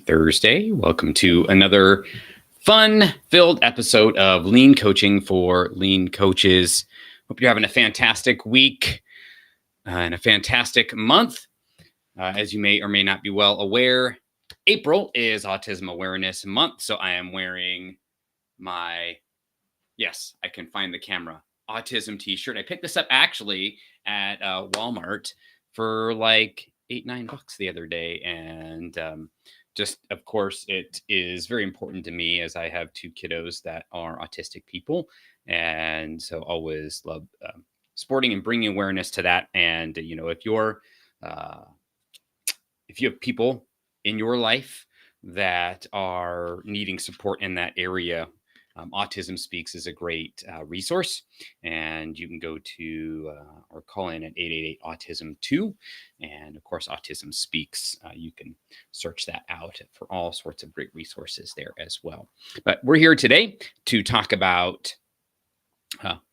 Thursday. Welcome to another fun-filled episode of Lean Coaching for Lean Coaches. Hope you're having a fantastic week and a fantastic month. As you may or may not be well aware, April is Autism Awareness Month, so I am wearing my, yes, I can find the camera, autism t-shirt. I picked this up actually at Walmart for like $8-9 the other day, and just, of course, it is very important to me as I have two kiddos that are autistic people. And so always love sporting and bringing awareness to that. And, uh, if you have people in your life that are needing support in that area, Autism Speaks is a great resource, and you can go to or call in at 888-AUTISM-2. And of course, Autism Speaks, you can search that out for all sorts of great resources there as well. But we're here today to talk about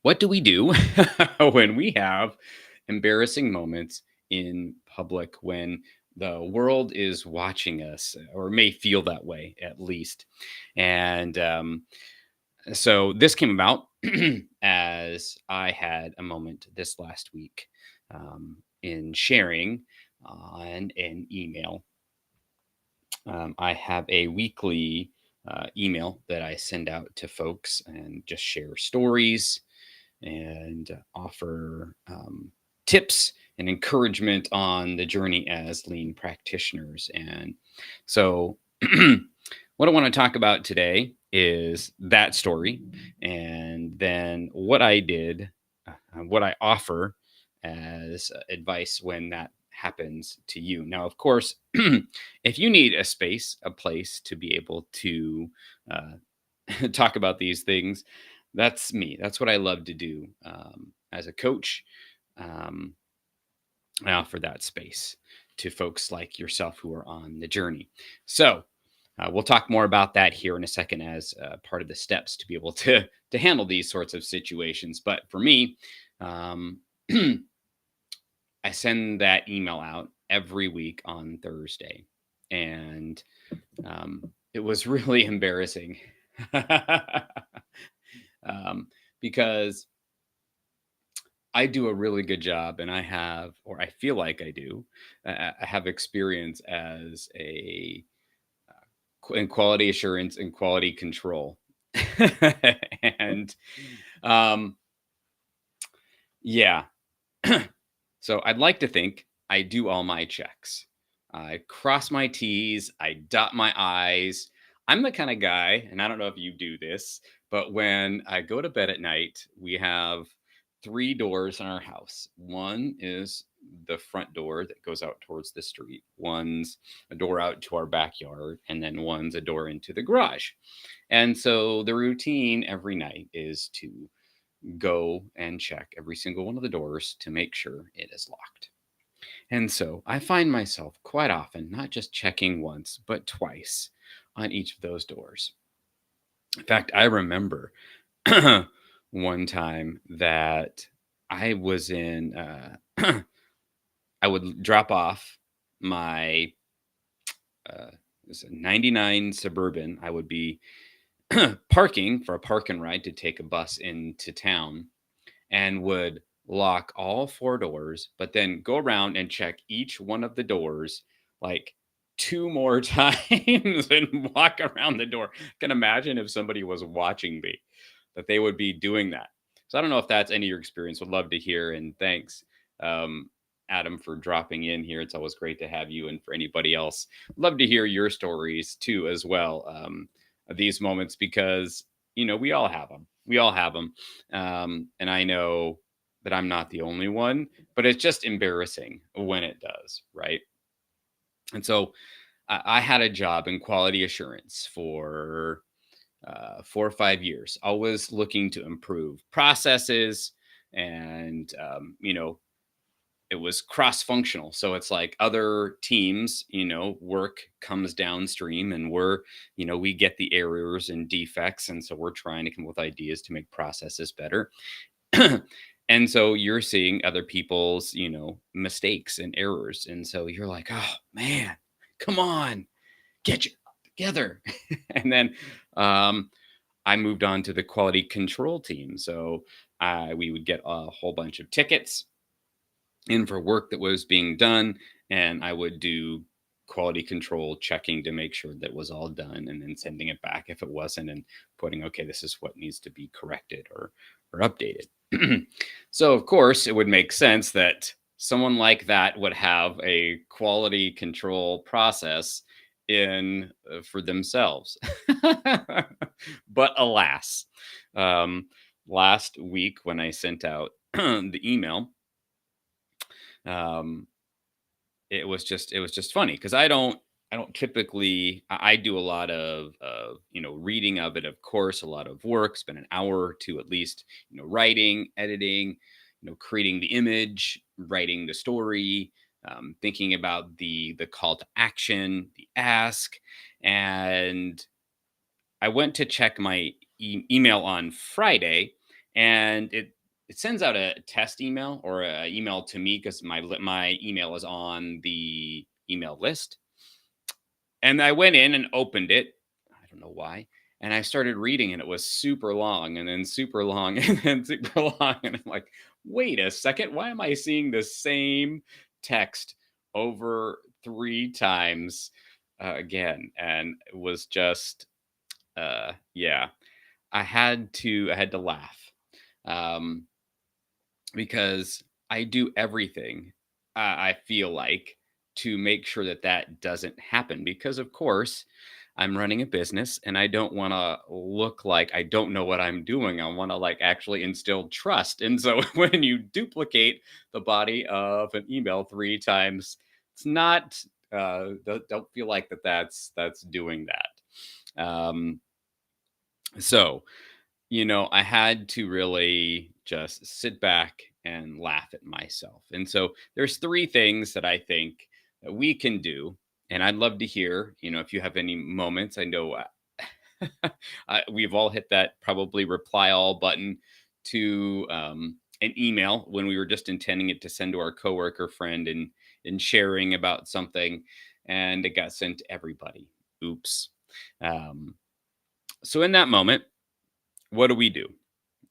what do we do when we have embarrassing moments in public, when the world is watching us, or may feel that way at least. And so this came about as I had a moment this last week in sharing on an email. I have a weekly email that I send out to folks and just share stories and offer tips and encouragement on the journey as lean practitioners. And so what I want to talk about today is that story, and then what I did, what I offer as advice when that happens to you. Now, of course, if you need a space, a place to be able to talk about these things, that's me. That's what I love to do as a coach. I offer that space to folks like yourself who are on the journey. So we'll talk more about that here in a second as part of the steps to be able to handle these sorts of situations. But for me, I send that email out every week on Thursday, and it was really embarrassing because I do a really good job, and I have, or I feel like I do, I have experience as in quality assurance and quality control. And yeah, so I'd like to think I do all my checks. I cross my T's, I dot my I's. I'm the kind of guy, and I don't know if you do this, but when I go to bed at night, we have three doors in our house. One is the front door that goes out towards the street. One's a door out to our backyard, and then one's a door into the garage. And so the routine every night is to go and check every single one of the doors to make sure it is locked. And so I find myself quite often not just checking once, but twice on each of those doors. In fact, I remember one time that I was in, I would drop off my it was a 99 Suburban. I would be parking for a park and ride to take a bus into town, and would lock all four doors, but then go around and check each one of the doors like two more times and walk around the door. I can imagine if somebody was watching me that they would be doing that. So I don't know if that's any of your experience. Would love to hear. And thanks, Adam, for dropping in here. It's always great to have you. And for anybody else, love to hear your stories too, as well, of these moments, because, we all have them. We all have them. And I know that I'm not the only one, but it's just embarrassing when it does, right? And so I had a job in quality assurance for 4 or 5 years, always looking to improve processes. And, it was cross-functional. So it's like other teams, work comes downstream, and we get the errors and defects. And so we're trying to come up with ideas to make processes better. And so you're seeing other people's, mistakes and errors. And so you're like, oh man, come on, together. And then I moved on to the quality control team. So we would get a whole bunch of tickets in for work that was being done, and I would do quality control checking to make sure that was all done, and then sending it back if it wasn't, and putting, okay, this is what needs to be corrected or updated. So of course it would make sense that someone like that would have a quality control process in for themselves. But alas, um, last week when I sent out the email, um, it was just funny because I don't typically I do a lot of reading of it, of course, a lot of work, spend an hour or two at least, writing, editing, creating the image, writing the story, thinking about the call to action, the ask. And I went to check my email on Friday, and it sends out a test email or a email to me because my email is on the email list. And I went in and opened it. I don't know why. And I started reading, and it was super long, and then super long, and then super long. And I'm like, wait a second, why am I seeing the same text over three times again? And it was just yeah, I had to laugh, um, because I do everything, I feel like, to make sure that that doesn't happen. Because of course, I'm running a business, and I don't want to look like I don't know what I'm doing. I want to like actually instill trust. And so when you duplicate the body of an email three times, it's not. Don't feel like that's doing that. So, I had to really just sit back and laugh at myself. And so there's three things that I think that we can do. And I'd love to hear, if you have any moments. I know we've all hit that probably reply all button to an email when we were just intending it to send to our coworker friend and sharing about something, and it got sent to everybody. Oops. Um, so in that moment, what do we do?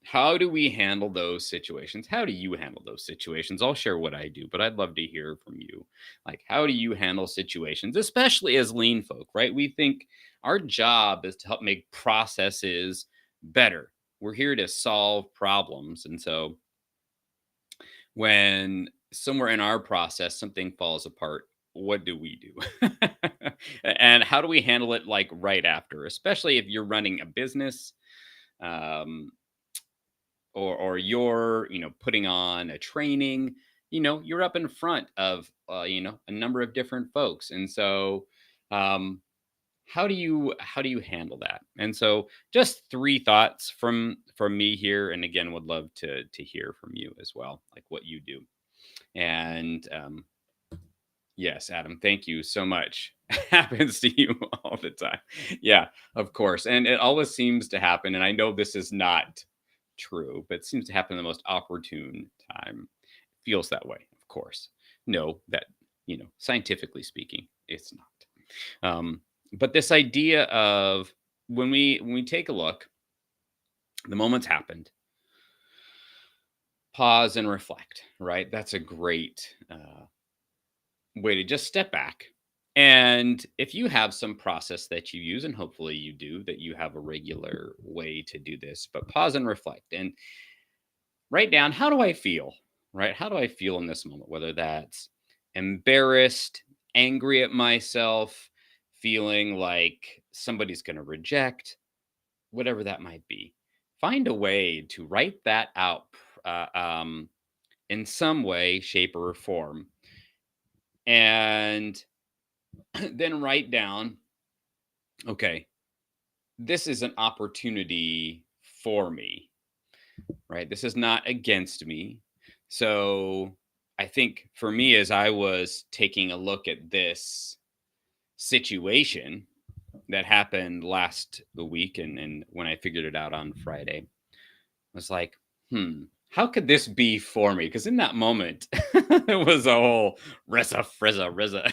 How do we handle those situations? How do you handle those situations? I'll share what I do, but I'd love to hear from you. Like, how do you handle situations, especially as lean folk, right? We think our job is to help make processes better. We're here to solve problems. And so when somewhere in our process something falls apart, what do we do? And how do we handle it like right after, especially if you're running a business? Um, or you're putting on a training, you're up in front of a number of different folks. And so um how do you handle that? And so just three thoughts from me here, and again would love to hear from you as well, like what you do. And yes, Adam, thank you so much. Happens to you all the time. Yeah, of course. And it always seems to happen. And I know this is not true, but it seems to happen in the most opportune time. Feels that way, of course. No, that, scientifically speaking, it's not. But this idea of when we take a look, the moment's happened, pause and reflect, right? That's a great way to just step back. And if you have some process that you use, and hopefully you do, that you have a regular way to do this, but pause and reflect and write down, how do I feel? Right? How do I feel in this moment? Whether that's embarrassed, angry at myself, feeling like somebody's going to reject, whatever that might be. Find a way to write that out in some way, shape, or form. And then write down, okay, this is an opportunity for me, right? This is not against me. So I think for me, as I was taking a look at this situation that happened last week, and when I figured it out on Friday, I was like, how could this be for me? Because in that moment, it was a whole reza, freza, reza.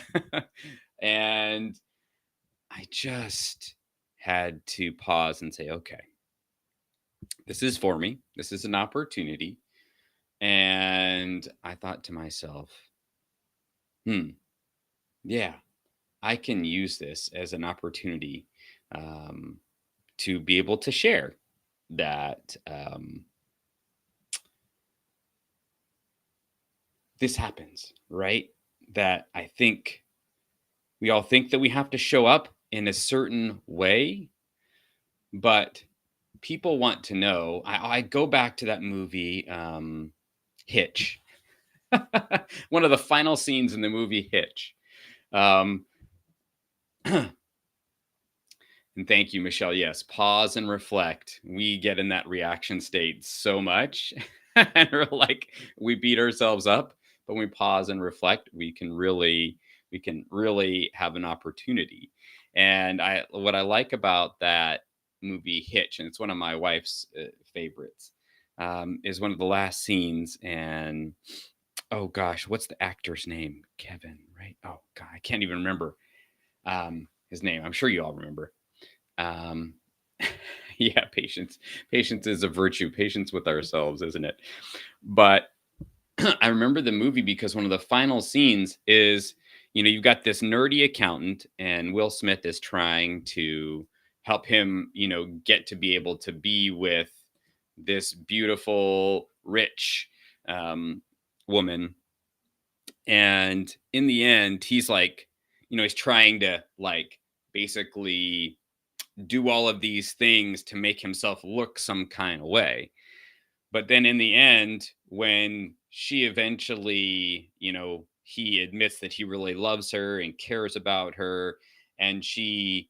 And I just had to pause and say, okay, this is for me. This is an opportunity. And I thought to myself, hmm, yeah, I can use this as an opportunity um, to be able to share that this happens, right? That I think we all think that we have to show up in a certain way, but people want to know. I go back to that movie, Hitch, one of the final scenes in the movie Hitch. Um, And thank you, Michelle. Yes, pause and reflect. We get in that reaction state so much. And we're like, we beat ourselves up. But when we pause and reflect, we can really have an opportunity. And what I like about that movie Hitch, and it's one of my wife's favorites, is one of the last scenes. And oh gosh, what's the actor's name? Kevin, right? Oh God, I can't even remember his name. I'm sure you all remember. um, yeah, patience. Patience is a virtue. Patience with ourselves, isn't it? But I remember the movie because one of the final scenes is, you've got this nerdy accountant, and Will Smith is trying to help him, get to be able to be with this beautiful, rich um, woman. And in the end, he's like, he's trying to like basically do all of these things to make himself look some kind of way. But then in the end, when she eventually, he admits that he really loves her and cares about her, and he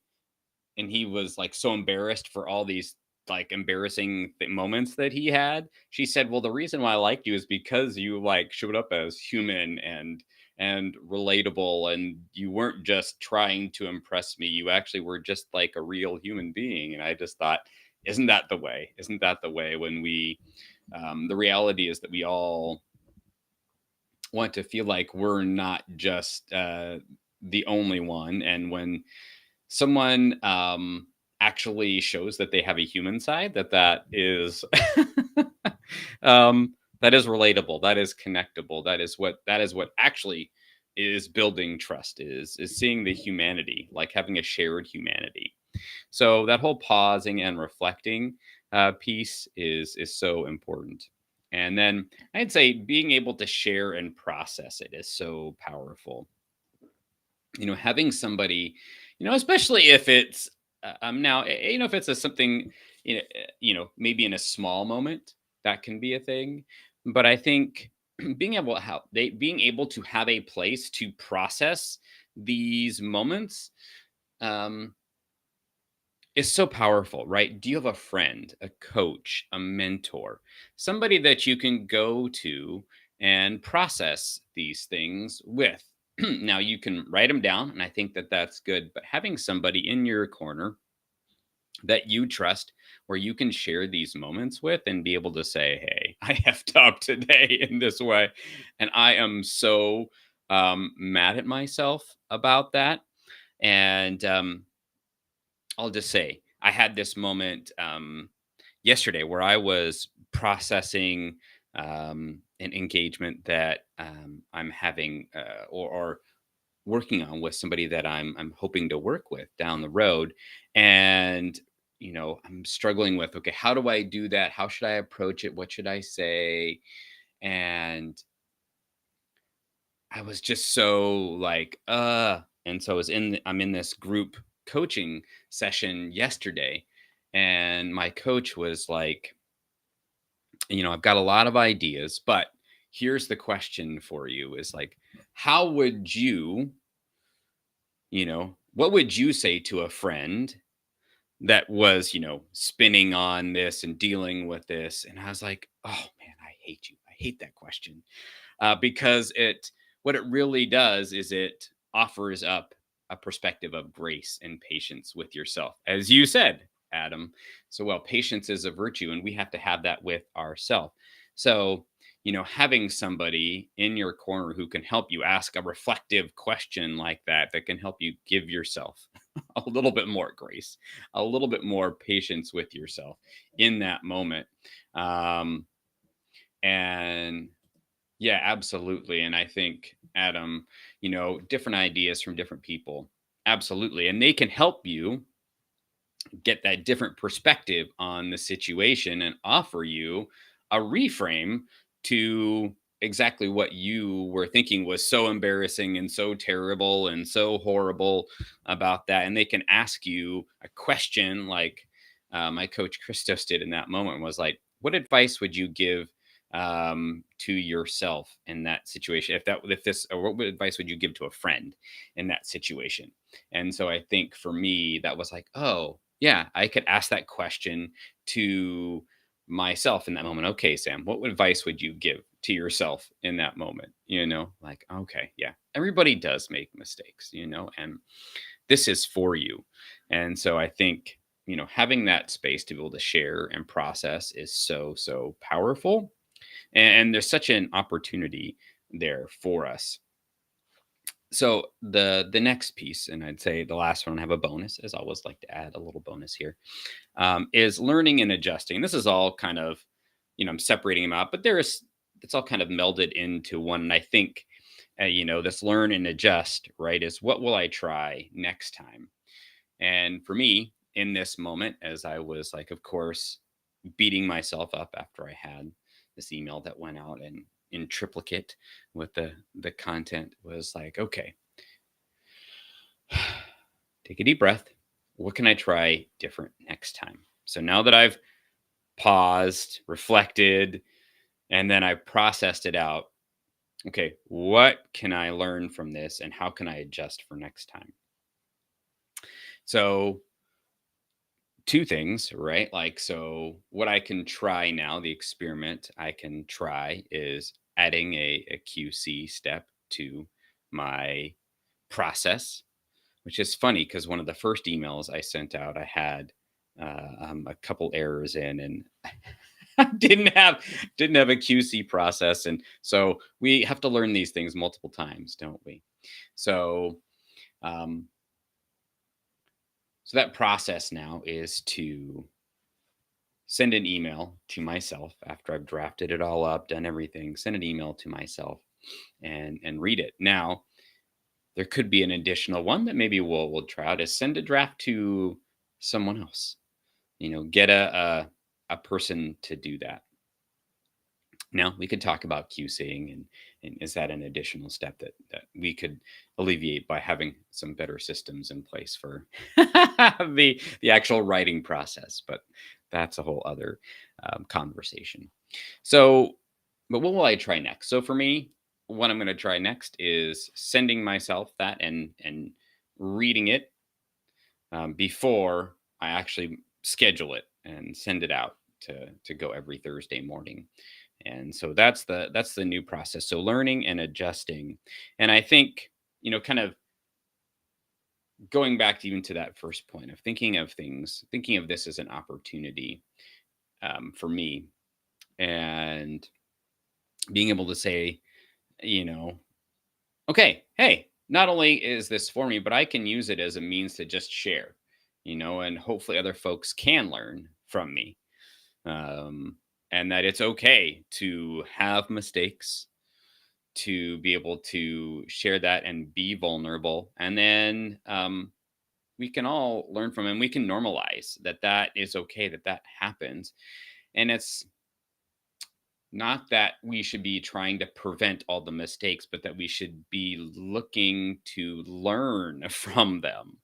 was like so embarrassed for all these like embarrassing moments that he had. She said, "Well, the reason why I liked you is because you like showed up as human and relatable, and you weren't just trying to impress me. You actually were just like a real human being." And I just thought, isn't that the way? Isn't that the way when the reality is that we all want to feel like we're not just the only one. And when someone actually shows that they have a human side, that is that is relatable, that is connectable, that is what actually is building trust, is seeing the humanity, like having a shared humanity. So that whole pausing and reflecting piece is so important. And then I'd say being able to share and process it is so powerful. Having somebody, especially if it's now, if it's something, maybe in a small moment, that can be a thing. But I think being able to have a place to process these moments um, is so powerful, right? Do you have a friend, a coach, a mentor, somebody that you can go to and process these things with? Now, you can write them down, and I think that that's good. But having somebody in your corner that you trust, where you can share these moments with and be able to say, "Hey, I effed up today in this way, and I am so mad at myself about that." And I'll just say, I had this moment yesterday where I was processing an engagement that I'm having or working on with somebody that I'm hoping to work with down the road. And I'm struggling with, okay, how do I do that? How should I approach it? What should I say? And I was just so like, and so I'm in this group coaching session yesterday, and my coach was like, I've got a lot of ideas, but here's the question for you, is like, how would what would you say to a friend that was, spinning on this and dealing with this? And I was like, oh man, I hate you. I hate that question. Because what it really does is it offers up a perspective of grace and patience with yourself, as you said, Adam. So, well, patience is a virtue, and we have to have that with ourselves. So, having somebody in your corner who can help you ask a reflective question like that can help you give yourself a little bit more grace, a little bit more patience with yourself in that moment. Um, and yeah, absolutely. And I think, Adam, different ideas from different people. Absolutely. And they can help you get that different perspective on the situation and offer you a reframe to exactly what you were thinking was so embarrassing and so terrible and so horrible about that. And they can ask you a question like my coach Christos did in that moment was like, what advice would you give to yourself in that situation? Or what advice would you give to a friend in that situation? And so I think for me, that was like, oh, yeah, I could ask that question to myself in that moment. Okay, Sam, what advice would you give to yourself in that moment? Like, okay, yeah, everybody does make mistakes, and this is for you. And so I think, having that space to be able to share and process is so, so powerful. And there's such an opportunity there for us. So the next piece, and I'd say the last one, I have a bonus, as I always like to add a little bonus here, is learning and adjusting. This is all kind of, I'm separating them out, but it's all kind of melded into one. And I think, this learn and adjust, right, is what will I try next time? And for me, in this moment, as I was like, of course, beating myself up after I had this email that went out and in triplicate with the content was like, okay, take a deep breath. What can I try different next time? So now that I've paused, reflected, and then I processed it out, okay, what can I learn from this and how can I adjust for next time? So, two things, right? Like, so what I can try now, the experiment I can try is adding a QC step to my process, which is funny because one of the first emails I sent out, I had a couple errors in, and didn't have a QC process, and so we have to learn these things multiple times, don't we? So, um, so that process now is to send an email to myself after I've drafted it all up, done everything. Send an email to myself and read it. Now, there could be an additional one that maybe we'll try out is send a draft to someone else. Get a person to do that. Now we could talk about QCing and is that an additional step that we could alleviate by having some better systems in place for the actual writing process, but that's a whole other conversation. So, but what will I try next? So for me, what I'm going to try next is sending myself that and reading it before I actually schedule it and send it out to go every Thursday morning. And so that's the new process. So learning and adjusting. And I think, kind of going back to even to that first point of thinking of this as an opportunity for me and being able to say, you know, okay, hey, not only is this for me, but I can use it as a means to just share, and hopefully other folks can learn from me. Um, and that it's okay to have mistakes, to be able to share that and be vulnerable. And then we can all learn from it and we can normalize that is okay, that happens. And it's not that we should be trying to prevent all the mistakes, but that we should be looking to learn from them.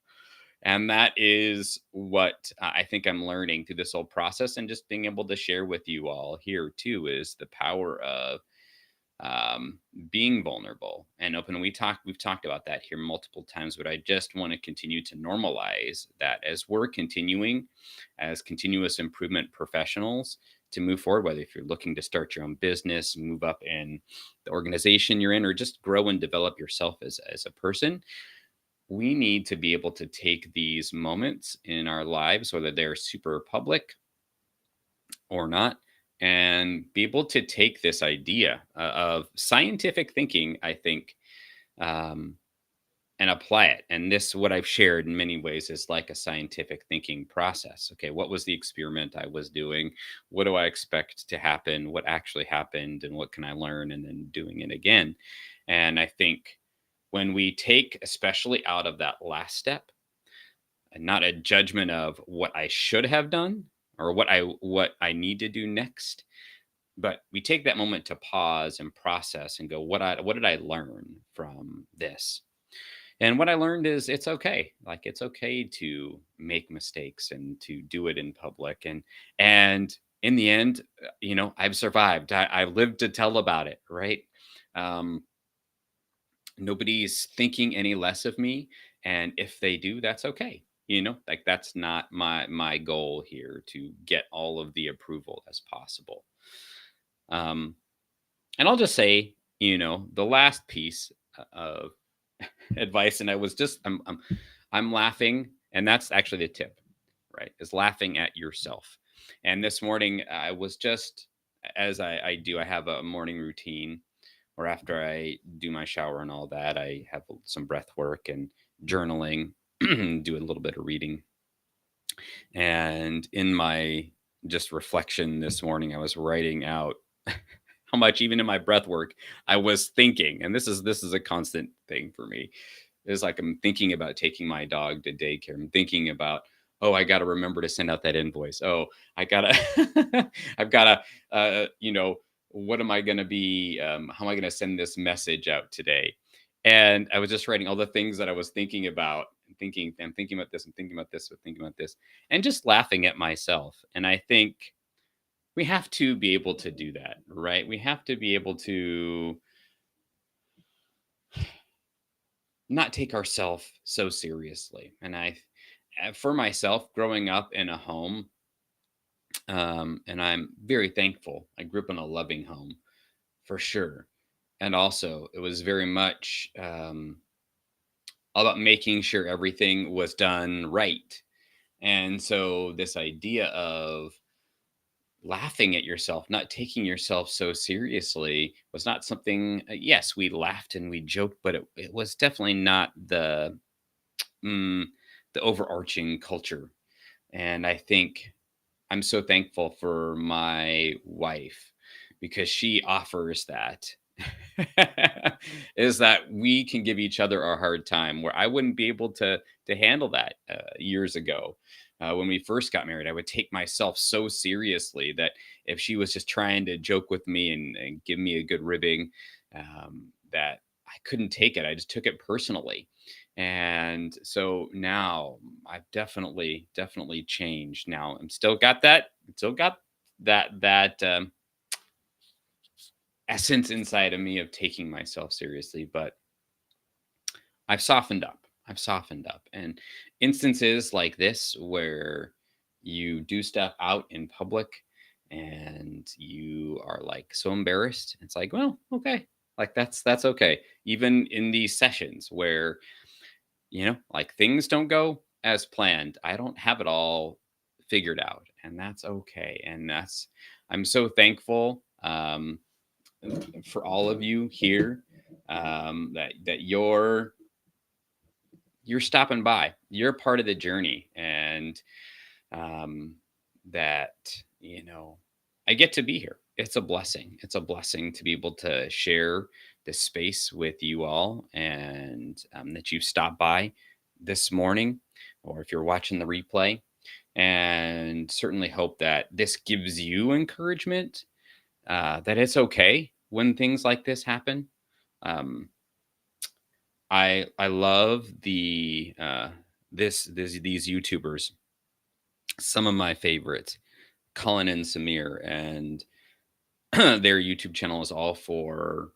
And that is what I think I'm learning through this whole process and just being able to share with you all here too is the power of being vulnerable and open. And we've talked about that here multiple times, but I just want to continue to normalize that as we're continuing as continuous improvement professionals to move forward, whether if you're looking to start your own business, move up in the organization you're in, or just grow and develop yourself as a person. We need to be able to take these moments in our lives, whether they're super public or not, and be able to take this idea of scientific thinking, I think, um, and apply it. And this, what I've shared in many ways, is like a scientific thinking process. Okay, what was the experiment I was doing? What do I expect to happen? What actually happened? And what can I learn? And then doing it again. And I think when we take, especially out of that last step, and not a judgment of what I should have done or what I need to do next, but we take that moment to pause and process and go, what did I learn from this? And what I learned is it's okay. Like, it's okay to make mistakes and to do it in public. And in the end, I've survived. I've lived to tell about it, right? Um, Nobody's thinking any less of me, and if they do, that's okay. Like, that's not my goal here, to get all of the approval as possible. Um, and I'll just say, the last piece of advice, and I'm laughing, and that's actually the tip, right? Is laughing at yourself. And this morning, I was just, as I do, I have a morning routine where after I do my shower and all that, I have some breath work and journaling, do a little bit of reading. And in my just reflection this morning, I was writing out how much, even in my breath work, I was thinking. And this is a constant thing for me. It's like I'm thinking about taking my dog to daycare. I'm thinking about, oh, I got to remember to send out that invoice. Oh, I gotta, I've gotta, what am I gonna be? How am I gonna send this message out today? And I was just writing all the things that I was thinking about, and thinking, I'm thinking about this, I'm thinking about this, I'm thinking about this, and just laughing at myself. And I think we have to be able to do that, right? We have to be able to not take ourselves so seriously. And for myself, growing up in a home, and I'm very thankful. I grew up in a loving home for sure. And also, it was very much all about making sure everything was done right. And so, this idea of laughing at yourself, not taking yourself so seriously, was not something. Yes, we laughed and we joked, but it was definitely not mm, the overarching culture. And I think I'm so thankful for my wife, because she offers that. Is that we can give each other a hard time, where I wouldn't be able to handle that years ago. When we first got married, I would take myself so seriously that if she was just trying to joke with me and give me a good ribbing, that I couldn't take it. I just took it personally. And so now I've definitely changed. Now I'm still got that essence inside of me of taking myself seriously, but I've softened up. I've softened up. And instances like this, where you do stuff out in public and you are like so embarrassed, it's like, well, okay. Like, that's okay. Even in these sessions where, like, things don't go as planned, I don't have it all figured out, and that's okay. And I'm so thankful for all of you here, that you're stopping by. You're part of the journey, and um, that I get to be here. It's a blessing. It's a blessing to be able to share this space with you all, and that you've stopped by this morning, or if you're watching the replay. And certainly hope that this gives you encouragement, that it's okay when things like this happen. Um, I love these YouTubers. Some of my favorites, Colin and Samir, and their YouTube channel is all for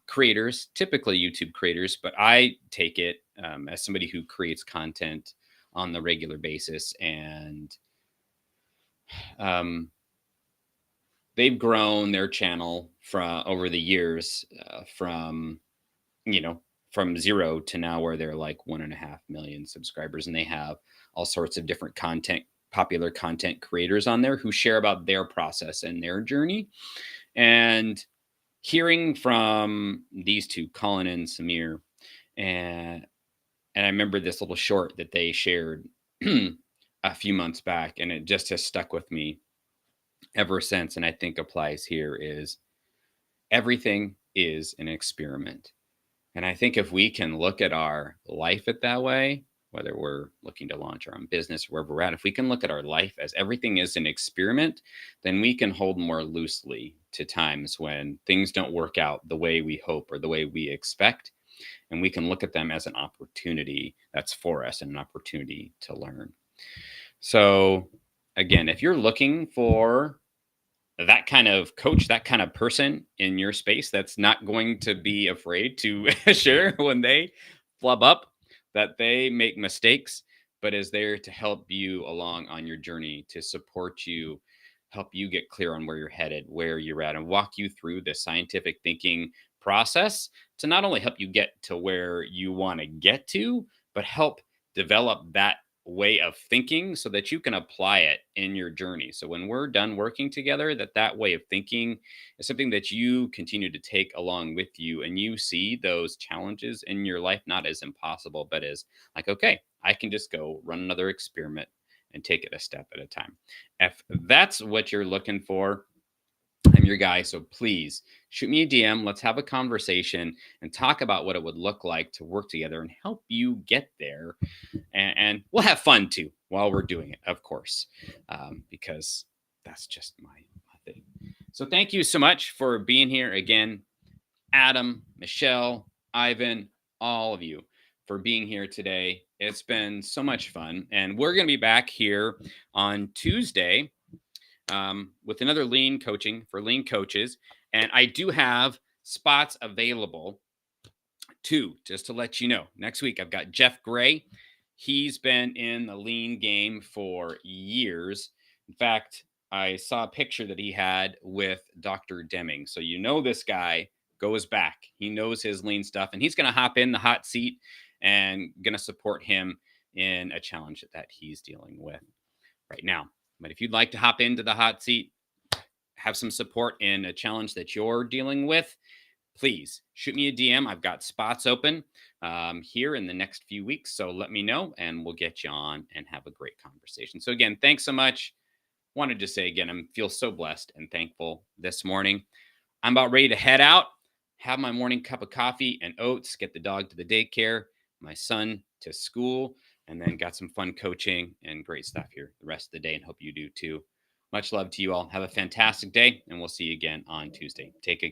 creators, typically YouTube creators, but I take it as somebody who creates content on the regular basis, and um, they've grown their channel from over the years, you know, from zero to now where they're like 1.5 million subscribers, and they have all sorts of different content popular content creators on there who share about their process and their journey. And hearing from these two, Colin and Samir, and I remember this little short that they shared a few months back, and it just has stuck with me ever since. And I think applies here is everything is an experiment. And I think if we can look at our life at that way, whether we're looking to launch our own business, wherever we're at, if we can look at our life as everything is an experiment, then we can hold more loosely to times when things don't work out the way we hope or the way we expect. And we can look at them as an opportunity that's for us and an opportunity to learn. So, again, if you're looking for that kind of coach, that kind of person in your space that's not going to be afraid to share when they flub up, that they make mistakes, but is there to help you along on your journey, to support you, help you get clear on where you're headed, where you're at, and walk you through the scientific thinking process to not only help you get to where you want to get to, but help develop that way of thinking so that you can apply it in your journey. So when we're done working together, that way of thinking is something that you continue to take along with you, and you see those challenges in your life not as impossible, but as like, okay, I can just go run another experiment and take it a step at a time. If that's what you're looking for, I'm your guy. So please shoot me a DM. Let's have a conversation and talk about what it would look like to work together and help you get there. And we'll have fun too while we're doing it, of course, because that's just my thing. So thank you so much for being here again, Adam, Michelle, Ivan, all of you for being here today. It's been so much fun. And we're going to be back here on Tuesday with another lean coaching for lean coaches. And I do have spots available too, just to let you know. Next week, I've got Jeff Gray. He's been in the lean game for years. In fact, I saw a picture that he had with Dr. Deming. So you know this guy goes back. He knows his lean stuff, and he's going to hop in the hot seat and going to support him in a challenge that he's dealing with right now. But if you'd like to hop into the hot seat, have some support in a challenge that you're dealing with, please shoot me a DM. I've got spots open here in the next few weeks. So let me know and we'll get you on and have a great conversation. So again, thanks so much. Wanted to say again, I feel so blessed and thankful this morning. I'm about ready to head out, have my morning cup of coffee and oats, get the dog to the daycare, my son to school, and then got some fun coaching and great stuff here the rest of the day, and hope you do too. Much love to you all. Have a fantastic day, and we'll see you again on Tuesday. Take care.